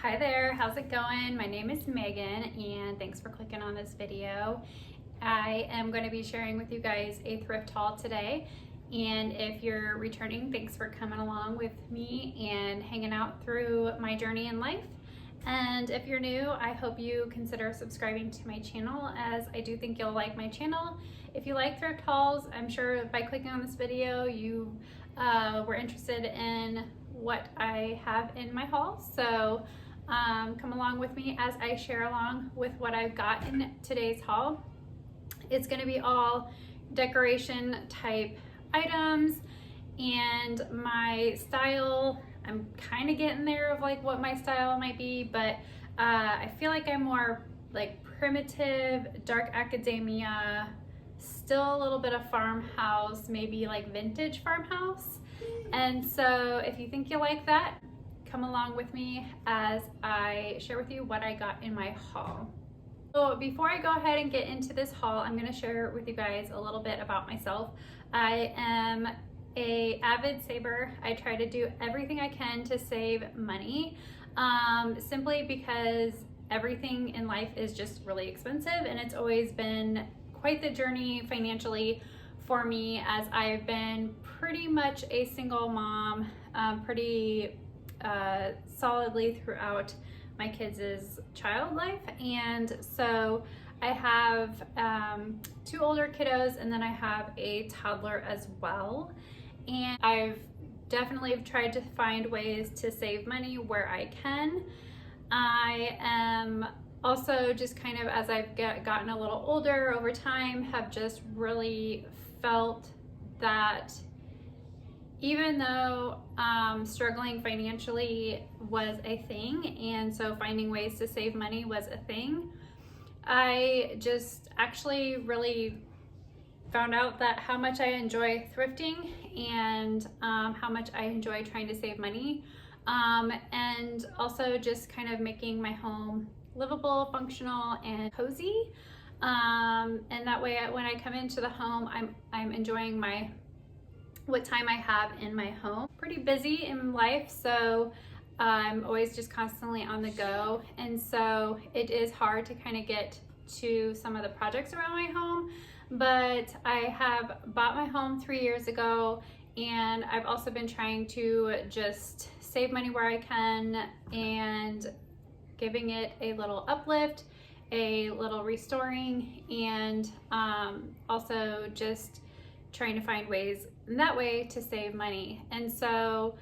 Hi there, how's it going? My name is Megan and thanks for clicking on this video. I am going to be sharing with you guys a thrift haul today, and if you're returning, thanks for coming along with me and hanging out through my journey in life. And if you're new, I hope you consider subscribing to my channel, as I do think you'll like my channel. If you like thrift hauls, I'm sure by clicking on this video you were interested in what I have in my haul. So come along with me as I share along with what I've got in today's haul. It's going to be all decoration type items, and my style, I'm kind of getting there of like what my style might be, but I feel like I'm more like primitive, dark academia, still a little bit of farmhouse, maybe like vintage farmhouse. And so if you think you like that, come along with me as I share with you what I got in my haul. So before I go ahead and get into this haul, I'm going to share with you guys a little bit about myself. I am an avid saver. I try to do everything I can to save money, simply because everything in life is just really expensive, and it's always been quite the journey financially for me, as I've been pretty much a single mom pretty solidly throughout my kids' child life. And so I have 2 older kiddos, and then I have a toddler as well. And I've definitely tried to find ways to save money where I can. I am also just kind of, as I've gotten a little older over time, have just really felt that even though struggling financially was a thing, and so finding ways to save money was a thing, I just actually really found out that how much I enjoy thrifting, and how much I enjoy trying to save money, and also just kind of making my home livable, functional, and cozy. And that way when I come into the home, I'm enjoying what time I have in my home. Pretty busy in life, so I'm always just constantly on the go, and so it is hard to kind of get to some of the projects around my home. But I have bought my home 3 years ago, and I've also been trying to just save money where I can and giving it a little uplift, a little restoring, and also just trying to find ways in that way to save money. And so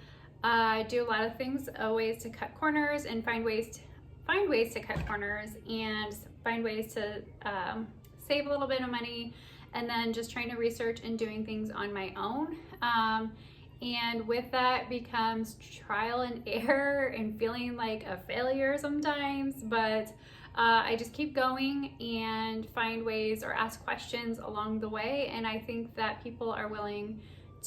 I do a lot of things, ways to cut corners, and find ways to cut corners, and find ways to save a little bit of money, and then just trying to research and doing things on my own. And with that becomes trial and error and feeling like a failure sometimes, but I just keep going and find ways or ask questions along the way, and I think that people are willing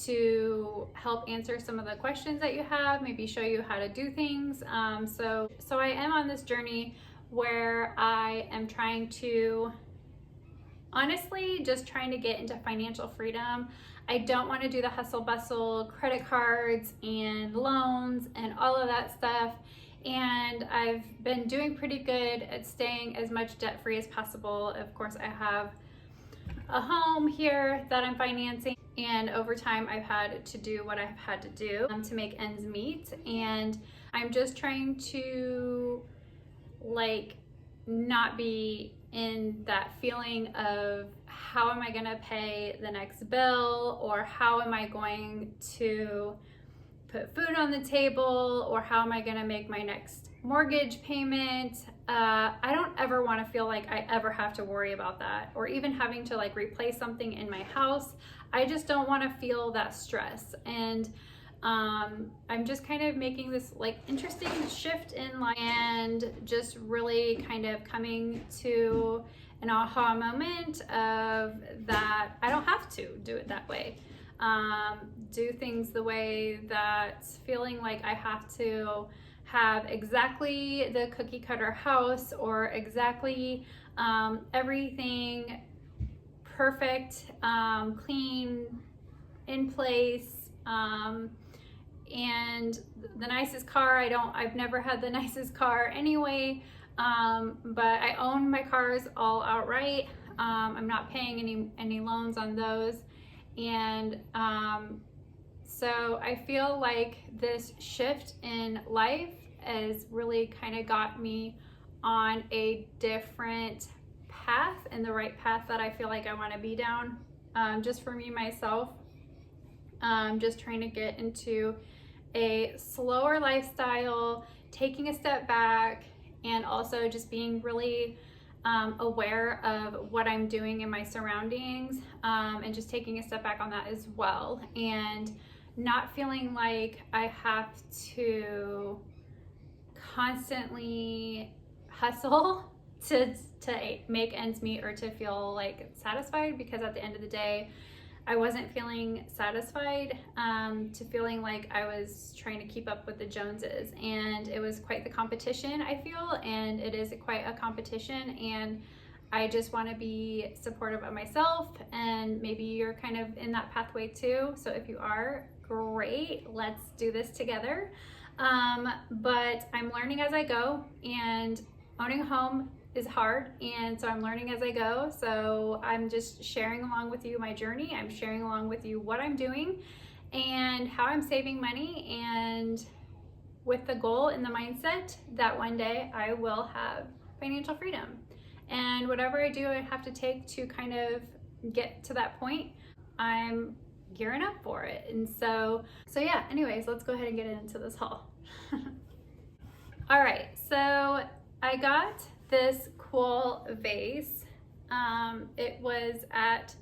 to help answer some of the questions that you have, maybe show you how to do things. So I am on this journey where I am trying to, honestly, just trying to get into financial freedom. I don't want to do the hustle bustle, credit cards and loans and all of that stuff. And I've been doing pretty good at staying as much debt-free as possible. Of course, I have a home here that I'm financing, and over time I've had to do what I've had to do to make ends meet. And I'm just trying to not be in that feeling of how am I gonna pay the next bill, or how am I going to put food on the table, or how am I gonna make my next mortgage payment. I don't ever want to feel like I ever have to worry about that, or even having to replace something in my house. I just don't want to feel that stress. And I'm just kind of making this interesting shift in life, and just really kind of coming to an aha moment of that I don't have to do it that way. Do things the way that's feeling like I have to have exactly the cookie cutter house, or exactly everything perfect, clean, in place, and the nicest car, I've never had the nicest car anyway, but I own my cars all outright. I'm not paying any loans on those. And so I feel like this shift in life has really kind of got me on a different path, and the right path that I feel like I want to be down, just for me myself. Just trying to get into a slower lifestyle, taking a step back, and also just being really aware of what I'm doing in my surroundings, and just taking a step back on that as well, and not feeling like I have to constantly hustle to make ends meet or to feel like satisfied, because at the end of the day I wasn't feeling satisfied, to feeling like I was trying to keep up with the Joneses, and it was quite the competition, I feel, and it is quite a competition, and I just want to be supportive of myself, and maybe you're kind of in that pathway too. So if you are, great, let's do this together. But I'm learning as I go, and owning a home is hard, and so I'm learning as I go. So I'm just sharing along with you my journey. I'm sharing along with you what I'm doing and how I'm saving money, and with the goal and the mindset that one day I will have financial freedom. And whatever I do, I have to take to kind of get to that point, I'm gearing up for it. And so yeah, anyways, let's go ahead and get into this haul. All right, so I got this cool vase. It was at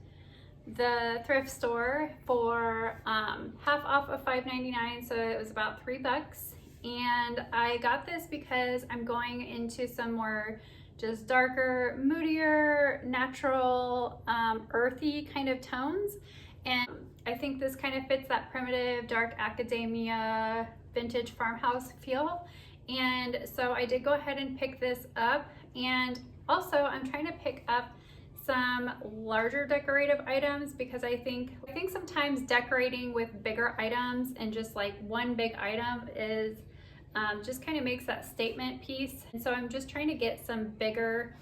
the thrift store for half off of $5.99, so it was about $3. And I got this because I'm going into some more just darker, moodier, natural, earthy kind of tones. And I think this kind of fits that primitive, dark academia, vintage farmhouse feel. And so I did go ahead and pick this up. And also I'm trying to pick up some larger decorative items, because I think sometimes decorating with bigger items and just like one big item is just kind of makes that statement piece. And so I'm just trying to get some bigger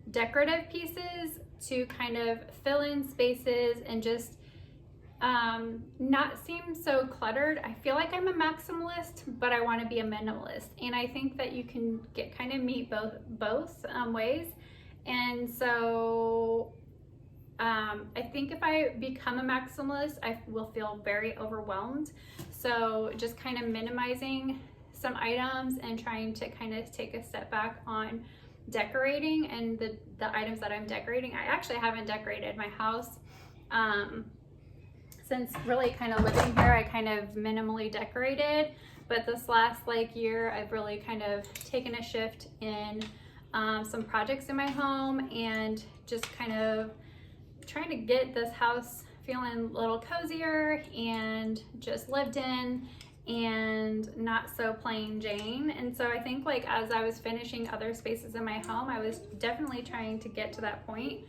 decorative pieces to kind of fill in spaces and just not seem so cluttered. I feel like I'm a maximalist, but I want to be a minimalist, and I think that you can kind of meet both ways. And so I think if I become a maximalist, I will feel very overwhelmed. So just kind of minimizing some items and trying to kind of take a step back on decorating, and the items that I'm decorating. I actually haven't decorated my house since really kind of living here. I kind of minimally decorated, but this last year I've really kind of taken a shift in some projects in my home, and just kind of trying to get this house feeling a little cozier and just lived in and not so plain Jane. And so I think as I was finishing other spaces in my home, I was definitely trying to get to that point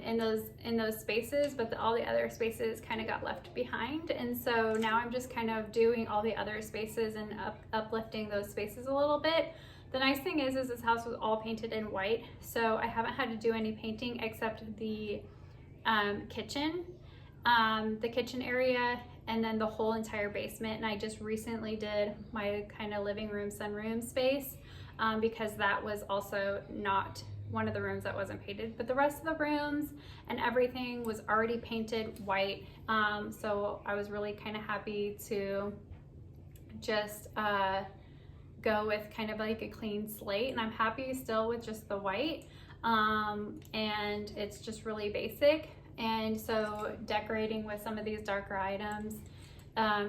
in those spaces, but all the other spaces kind of got left behind. And so now I'm just kind of doing all the other spaces and uplifting those spaces a little bit. The nice thing is this house was all painted in white, so I haven't had to do any painting except the kitchen area, and then the whole entire basement. And I just recently did my kind of living room, sunroom space, because that was also not one of the rooms that wasn't painted, but the rest of the rooms and everything was already painted white. So I was really kind of happy to just go with kind of a clean slate, and I'm happy still with just the white, and it's just really basic. And so decorating with some of these darker items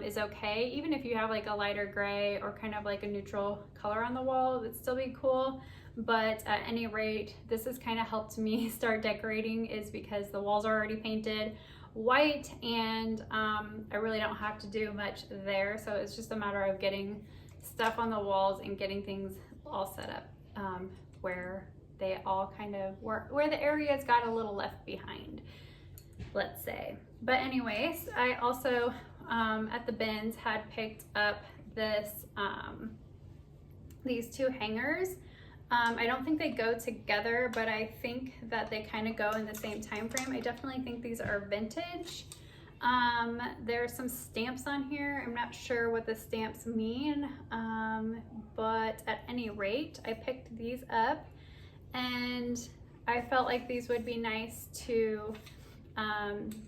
is okay. Even if you have a lighter gray or kind of a neutral color on the wall, it would still be cool. But at any rate, this has kind of helped me start decorating, is because the walls are already painted white, and I really don't have to do much there. So it's just a matter of getting stuff on the walls and getting things all set up where they all kind of where the areas got a little left behind, let's say. But anyways, I also at the bins had picked up this these two hangers. I don't think they go together, but I think that they kind of go in the same time frame. I definitely think these are vintage. There's some stamps on here. I'm not sure what the stamps mean, but at any rate, I picked these up and I felt like these would be nice to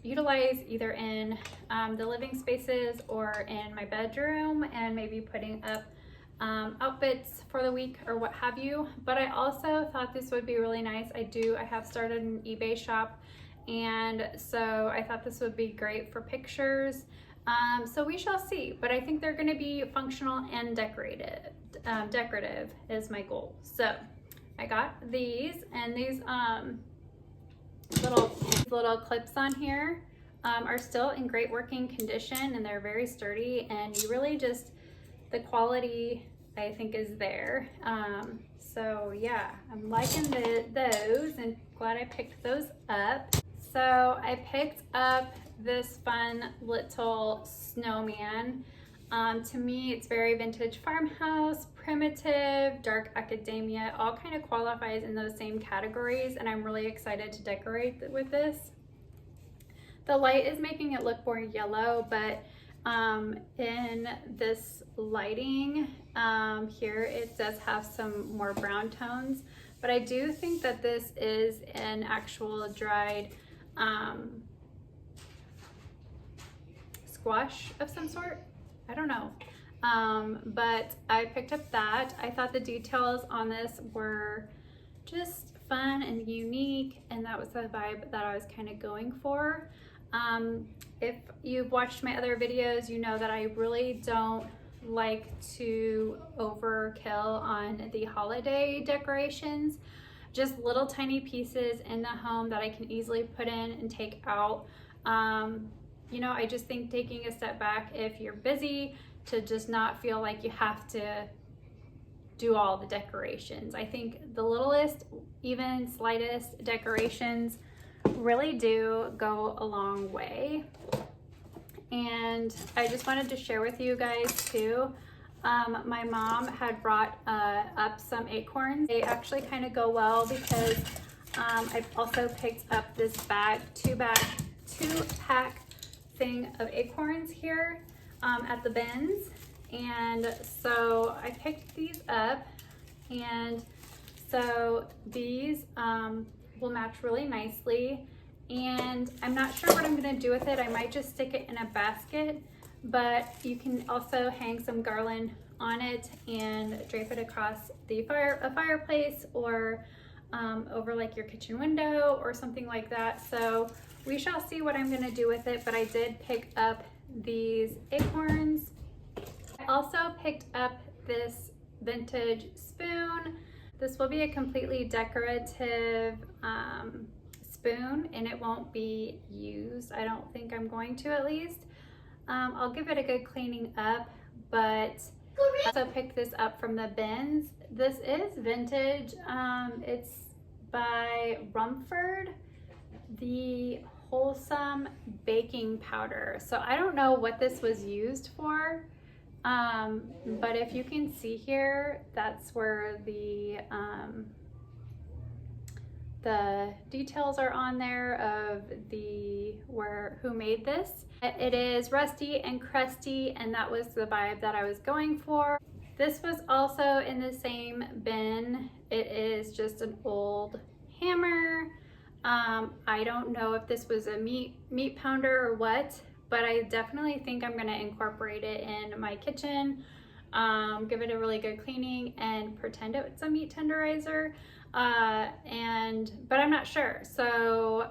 utilize either in the living spaces or in my bedroom, and maybe putting up outfits for the week or what have you. But I also thought this would be really nice. I have started an eBay shop, and so I thought this would be great for pictures. So we shall see, but I think they're going to be functional and decorative is my goal. So I got these, and these little clips on here are still in great working condition, and they're very sturdy, and you really just, the quality I think is there. So yeah, I'm liking those and glad I picked those up. So I picked up this fun little snowman. To me, it's very vintage farmhouse, primitive, dark academia, all kind of qualifies in those same categories, and I'm really excited to decorate with this. The light is making it look more yellow, but in this lighting here, it does have some more brown tones, but I do think that this is an actual dried squash of some sort. I don't know, but I picked up that. I thought the details on this were just fun and unique, and that was the vibe that I was kind of going for. If you've watched my other videos, you know that I really don't like to overkill on the holiday decorations. Just little tiny pieces in the home that I can easily put in and take out. You know, I just think taking a step back, if you're busy, to just not feel like you have to do all the decorations. I think the littlest, even slightest decorations really do go a long way. And I just wanted to share with you guys too, my mom had brought up some acorns. They actually kind of go well because I've also picked up this bag, two pack thing of acorns here at the bins, and so I picked these up, and so these will match really nicely, and I'm not sure what I'm going to do with it. I might just stick it in a basket, but you can also hang some garland on it and drape it across the fireplace, or over like your kitchen window or something like that. So we shall see what I'm going to do with it, but I did pick up these acorns. I also picked up this vintage spoon. This will be a completely decorative spoon, and it won't be used. I don't think I'm going to, at least. I'll give it a good cleaning up, but I also picked this up from the bins. This is vintage. It's by Rumford, the Wholesome Baking Powder. So I don't know what this was used for, but if you can see here, that's where the details are on there of who made this. It is rusty and crusty, and that was the vibe that I was going for. This was also in the same bin. It is just an old hammer. I don't know if this was a meat pounder or what, but I definitely think I'm gonna incorporate it in my kitchen, give it a really good cleaning, and pretend it's a meat tenderizer. But I'm not sure. So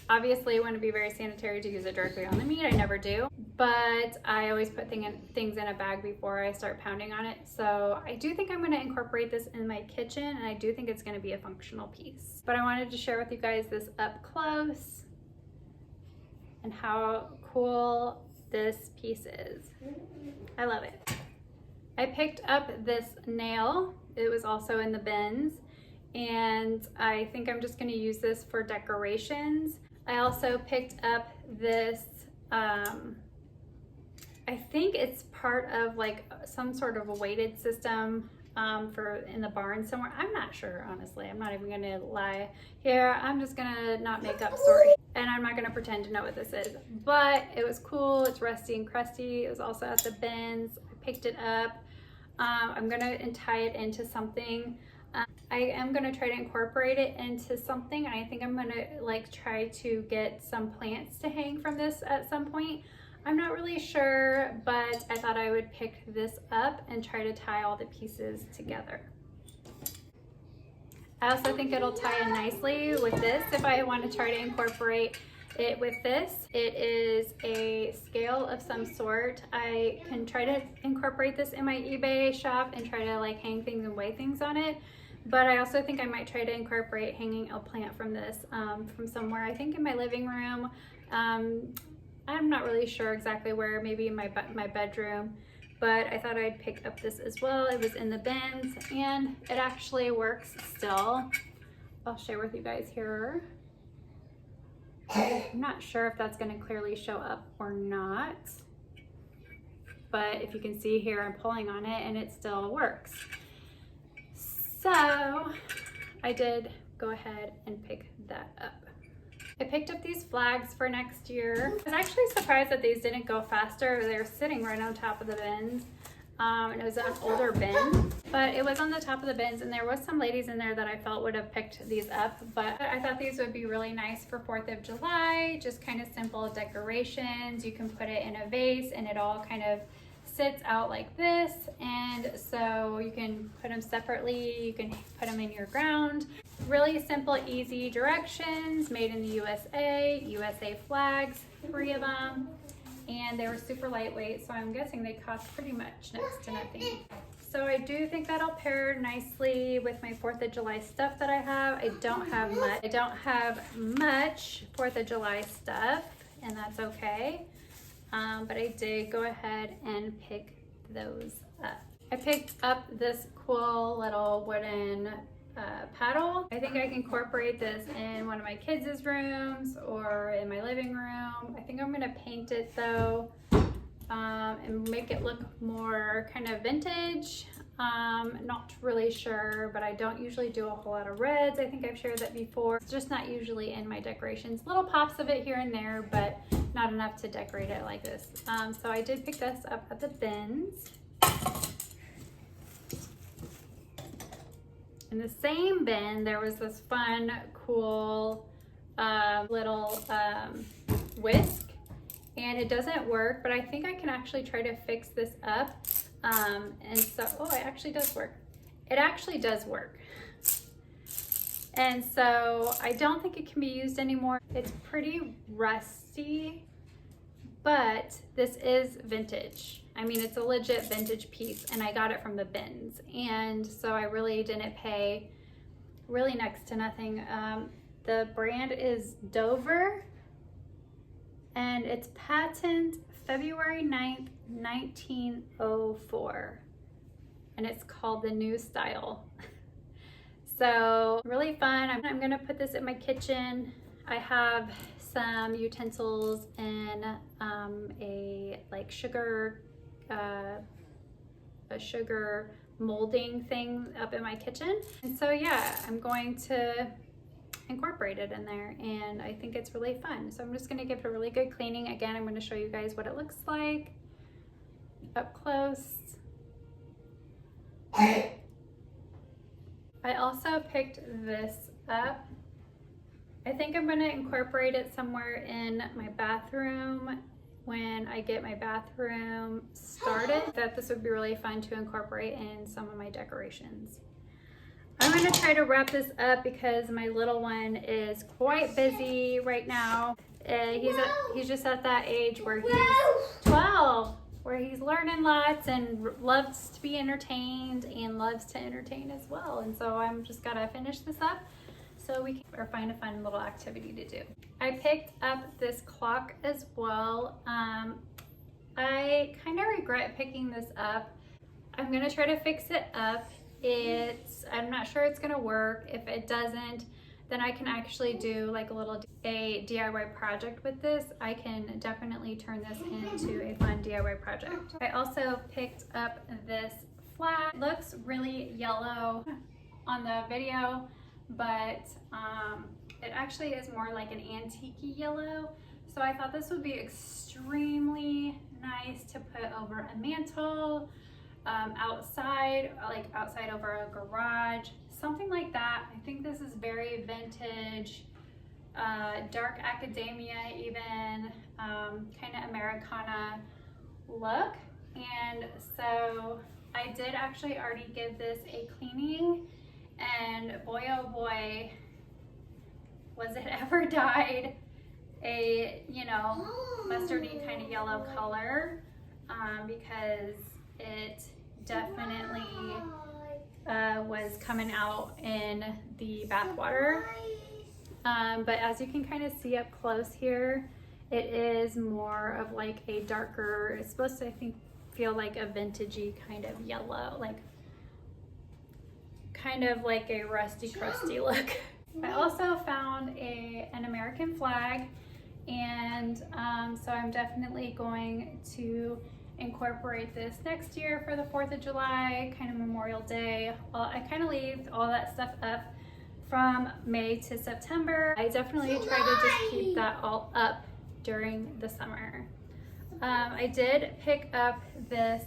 obviously it wouldn't be very sanitary to use it directly on the meat. I never do, but I always put things in a bag before I start pounding on it. So I do think I'm going to incorporate this in my kitchen, and I do think it's going to be a functional piece. But I wanted to share with you guys this up close and how cool this piece is. I love it. I picked up this nail. It was also in the bins, and I think I'm just going to use this for decorations. I also picked up this I think it's part of like some sort of a weighted system for in the barn somewhere. I'm not sure, honestly. I'm not even gonna lie here. I'm just gonna not make up stories, and I'm not gonna pretend to know what this is. But it was cool. It's rusty and crusty. It was also at the bins. I picked it up. I'm gonna tie it into something. I am gonna try to incorporate it into something, and I think I'm gonna like try to get some plants to hang from this at some point. I'm not really sure, but I thought I would pick this up and try to tie all the pieces together. I also think it'll tie in nicely with this if I want to try to incorporate it with this. It is a scale of some sort. I can try to incorporate this in my eBay shop and try to like hang things and weigh things on it. But I also think I might try to incorporate hanging a plant from this from somewhere. I think in my living room. I'm not really sure exactly where, maybe in my bedroom, but I thought I'd pick up this as well. It was in the bins and it actually works still. I'll share with you guys here. I'm not sure if that's going to clearly show up or not, but if you can see here, I'm pulling on it and it still works. So I did go ahead and pick that up. I picked up these flags for next year. I was actually surprised that these didn't go faster. They were sitting right on top of the bins. And it was an older bin, but it was on the top of the bins, and there was some ladies in there that I felt would have picked these up, but I thought these would be really nice for 4th of July, just kind of simple decorations. You can put it in a vase and it all kind of sits out like this, and so you can put them separately, you can put them in your ground. Really simple, easy directions, made in the USA flags, 3 of them, and they were super lightweight, so I'm guessing they cost pretty much next to nothing. So I do think that'll pair nicely with my 4th of July stuff that I have. I don't have much 4th of July stuff, and that's okay. But I did go ahead and pick those up. I picked up this cool little wooden paddle. I think I can incorporate this in one of my kids' rooms or in my living room. I think I'm gonna paint it though and make it look more kind of vintage. Not really sure, but I don't usually do a whole lot of reds. I think I've shared that before. It's just not usually in my decorations. Little pops of it here and there, but not enough to decorate it like this. So I did pick this up at the bins. In the same bin, there was this fun, cool little whisk, and it doesn't work, but I think I can actually try to fix this up. And so, oh, it actually does work. It actually does work. And so I don't think it can be used anymore. It's pretty rusty, but this is vintage. I mean, it's a legit vintage piece, and I got it from the bins. And so I really didn't pay really next to nothing. The brand is Dover, and it's patent February 9th, 1904. And it's called the New Style. So really fun. I'm gonna put this in my kitchen. I have some utensils in a like sugar molding thing up in my kitchen. And so yeah, I'm going to incorporate it in there, and I think it's really fun. So I'm just gonna give it a really good cleaning. Again, I'm gonna show you guys what it looks like up close. I also picked this up. I think I'm gonna incorporate it somewhere in my bathroom when I get my bathroom started. I thought this would be really fun to incorporate in some of my decorations. I'm gonna try to wrap this up because my little one is quite busy right now. He's just at that age where he's 12, where he's learning lots and loves to be entertained and loves to entertain as well. And so I'm just gotta finish this up so we can find a fun little activity to do. I picked up this clock as well. I kind of regret picking this up. I'm gonna try to fix it up. I'm not sure it's gonna work. If it doesn't, then I can actually do like a DIY project with this. I can definitely turn this into a fun DIY project. I also picked up this flag. It looks really yellow on the video, but it actually is more like an antique yellow. So I thought this would be extremely nice to put over a mantle, outside, like outside over a garage, something like that. I think this is very vintage, dark academia even, kind of Americana look. And so I did actually already give this a cleaning, and boy oh boy, was it ever dyed a, you know, mustardy kind of yellow color, because it definitely was coming out in the bath water. But as you can kind of see up close here, it is more of like a darker, it's supposed to, I think, feel like a vintagey kind of yellow, like kind of like a rusty crusty look. I also found an American flag, and so I'm definitely going to incorporate this next year for the 4th of July, kind of Memorial Day. Well, I kind of leave all that stuff up from May to September. I definitely try to just keep that all up during the summer. I did pick up this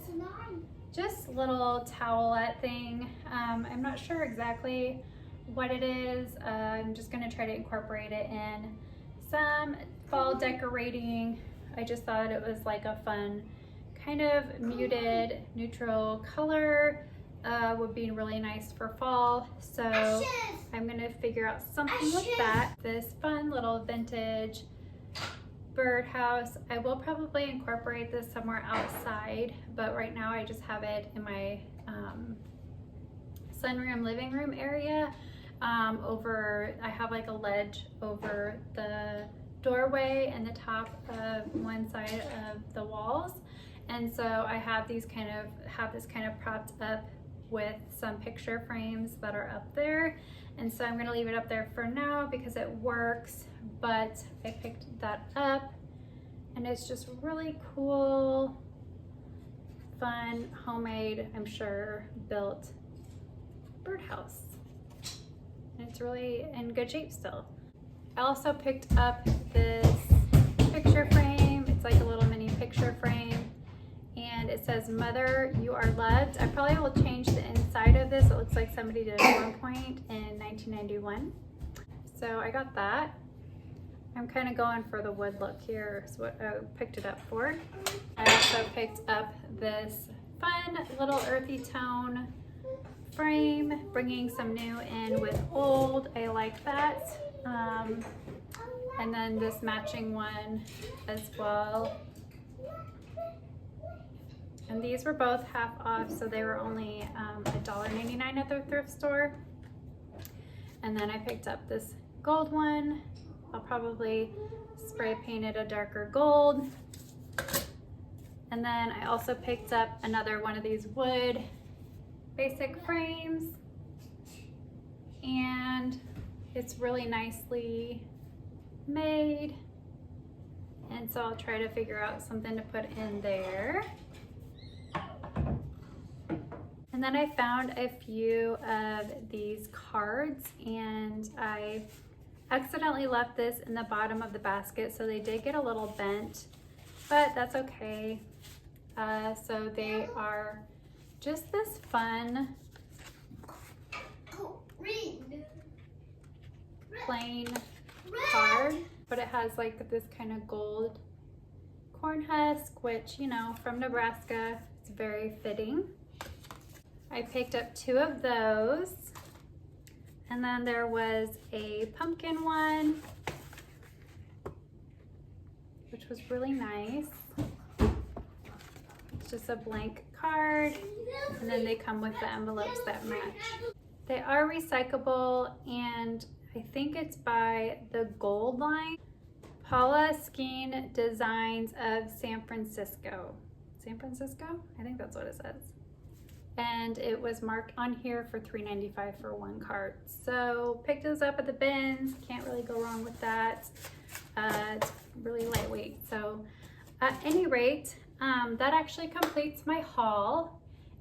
just little towelette thing. I'm not sure exactly what it is. I'm just gonna try to incorporate it in some fall decorating. I just thought it was like a fun kind of muted neutral color, would be really nice for fall. So I'm gonna figure out something with that. This fun little vintage birdhouse. I will probably incorporate this somewhere outside, but right now I just have it in my sunroom, living room area. I have like a ledge over the doorway and the top of one side of the walls. And so I have this kind of propped up with some picture frames that are up there. And so I'm gonna leave it up there for now because it works, but I picked that up and it's just really cool, fun, homemade, I'm sure, built birdhouse. And it's really in good shape still. I also picked up this picture frame. It's like a little mini picture frame, and it says, "Mother, you are loved." I probably will change the inside of this. It looks like somebody did it at one point in 1991. So I got that. I'm kind of going for the wood look here, is what I picked it up for. I also picked up this fun little earthy tone frame, bringing some new in with old. I like that. And then this matching one as well. And these were both half off, so they were only $1.99 at the thrift store. And then I picked up this gold one. I'll probably spray paint it a darker gold. And then I also picked up another one of these wood basic frames, and it's really nicely made. And so I'll try to figure out something to put in there. And then I found a few of these cards, and I accidentally left this in the bottom of the basket, so they did get a little bent, but that's okay. So they are just this fun plain card, but it has like this kind of gold corn husk, which, you know, from Nebraska, it's very fitting. I picked up 2 of those, and then there was a pumpkin one, which was really nice. It's just a blank card, and then they come with the envelopes that match. They are recyclable, and I think it's by the Gold line. Paula Skeen Designs of San Francisco. San Francisco? I think that's what it says. and it was marked on here for $3.95 for one cart. So picked this up at the bins, can't really go wrong with that. It's really lightweight. So at any rate, that actually completes my haul.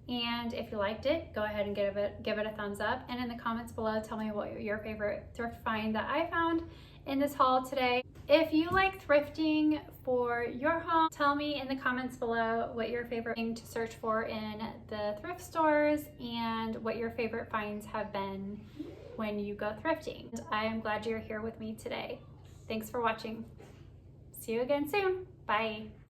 And if you liked it, go ahead and give it a thumbs up. And in the comments below, tell me what your favorite thrift find that I found in this haul today. If you like thrifting for your home, tell me in the comments below what your favorite thing to search for in the thrift stores and what your favorite finds have been when you go thrifting. And I am glad you're here with me today. Thanks for watching. See you again soon. Bye.